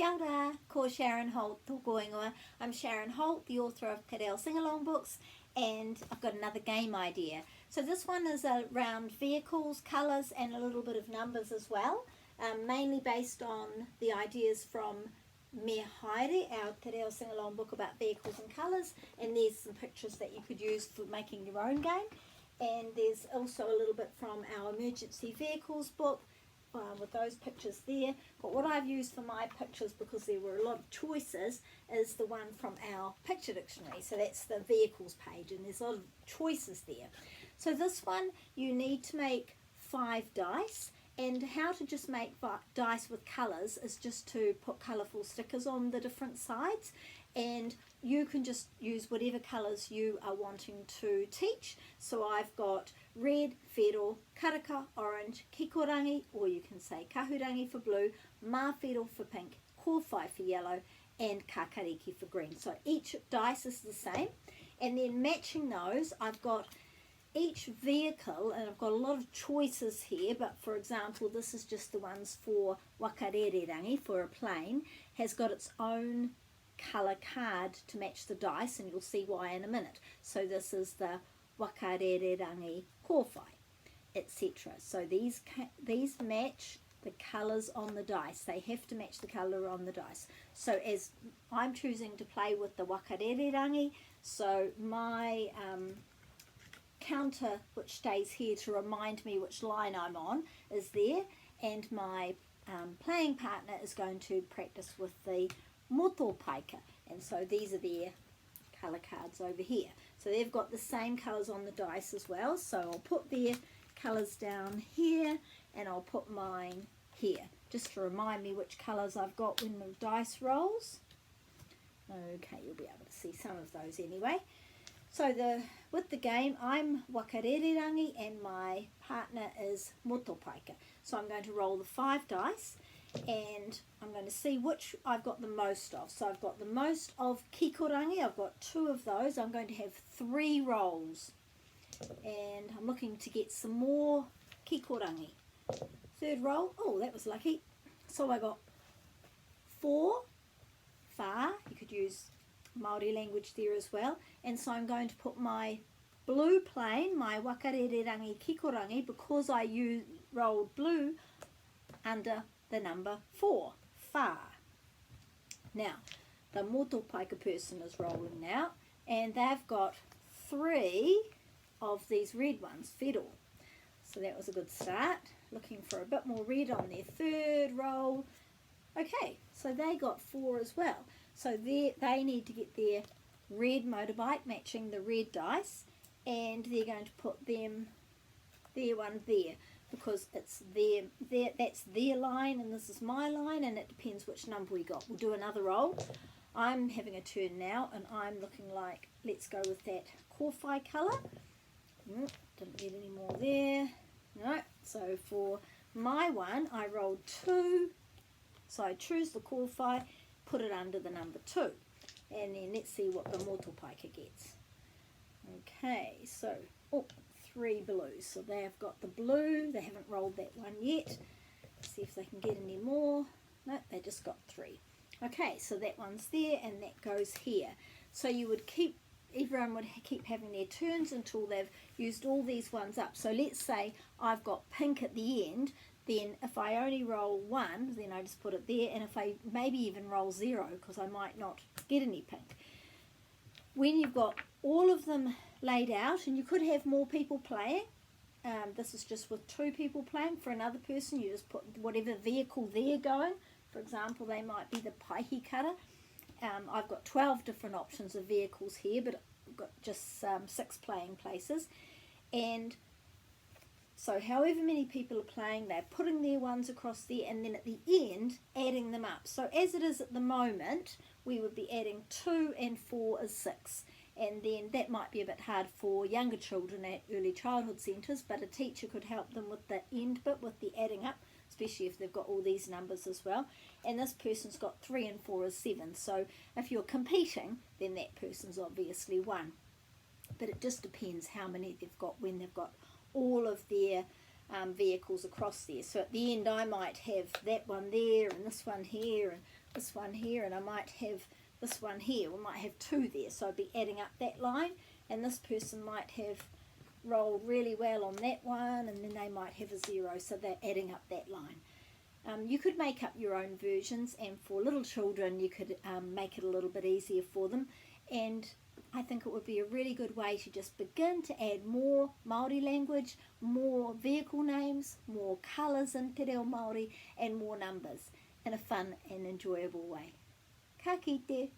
Kia ora, ko Sharon Holt tōku ingoa. I'm Sharon Holt, the author of Reo Singalong books, and I've got another game idea. So this one is around vehicles, colours and a little bit of numbers as well, mainly based on the ideas from Me Haere, our Reo Singalong book about vehicles and colours, and there's some pictures that you could use for making your own game. And there's also a little bit from our emergency vehicles book, with those pictures there. But what I've used for my pictures, because there were a lot of choices, is the one from our picture dictionary. So that's the vehicles page, and there's a lot of choices there. So this one, you need to make 5 dice, and how to just make dice with colours is just to put colourful stickers on the different sides, and you can just use whatever colours you are wanting to teach. So I've got red, whero, karaka, orange, kikorangi, or you can say kahurangi for blue, mawhero for pink, kōwhai for yellow, and kakariki for green. So each dice is the same, and then matching those, I've got each vehicle, and I've got a lot of choices here, but for example, this is just the ones for wakarererangi, for a plane, has got its own colour card to match the dice, and you'll see why in a minute. So this is the wakarererangi kōwhai, etc. So these match the colours on the dice. They have to match the colour on the dice. So as I'm choosing to play with the wakarererangi, so my counter, which stays here to remind me which line I'm on, is there, and my playing partner is going to practice with the moto paika, and so these are their colour cards over here. So they've got the same colours on the dice as well, so I'll put their colours down here and I'll put mine here, just to remind me which colours I've got when the dice rolls. Okay, you'll be able to see some of those anyway. So with the game, I'm wakarererangi and my partner is moto paika. So I'm going to roll the 5 dice, and I'm going to see which I've got the most of. So I've got the most of kikorangi, I've got 2 of those. I'm going to have 3 rolls, and I'm looking to get some more kikorangi. 3rd roll, oh, that was lucky. So I got 4, whā, you could use Māori language there as well, and so I'm going to put my blue plane, my wakarererangi kikorangi, because I rolled blue, under the number 4, whā. Now, the moto paika person is rolling now, and they've got 3 of these red ones, whero. So that was a good start. Looking for a bit more red on their 3rd roll. Okay, so they got 4 as well. So they need to get their red motorbike matching the red dice, and they're going to put their one there, because it's that's their line and this is my line, and it depends which number we got. We'll do another roll. I'm having a turn now, and I'm looking like, let's go with that kōwhai colour. Didn't get any more there. No. So for my one, I rolled 2. So I choose the kōwhai, put it under the number 2, and then let's see what the moto paika gets. Okay, so 3 blues, so they've got the blue, they haven't rolled that one yet. Let's see if they can get any more. No, they just got 3. Okay, so that one's there, and that goes here. So you would everyone would keep having their turns until they've used all these ones up. So let's say I've got pink at the end, then if I only roll 1, then I just put it there, and if I maybe even roll 0, because I might not get any pink. When you've got all of them laid out, and you could have more people playing, this is just with 2 people playing. For another person, you just put whatever vehicle they're going. For example, they might be the paihikara. I've got 12 different options of vehicles here, but I've got just 6 playing places, and so however many people are playing, they're putting their ones across there, and then at the end, adding them up. So as it is at the moment, we would be adding 2 and 4 is 6. And then that might be a bit hard for younger children at early childhood centres, but a teacher could help them with the end bit, with the adding up, especially if they've got all these numbers as well. And this person's got 3 and 4 is 7. So if you're competing, then that person's obviously won. But it just depends how many they've got when they've got all of their vehicles across there. So at the end I might have that one there and this one here, and this one here, and I might have this one here. We might have 2 there, so I'd be adding up that line, and this person might have rolled really well on that one, and then they might have a 0, so they're adding up that line. You could make up your own versions, and for little children you could make it a little bit easier for them, and I think it would be a really good way to just begin to add more Māori language, more vehicle names, more colours in Te Reo Māori, and more numbers in a fun and enjoyable way. Ka kite!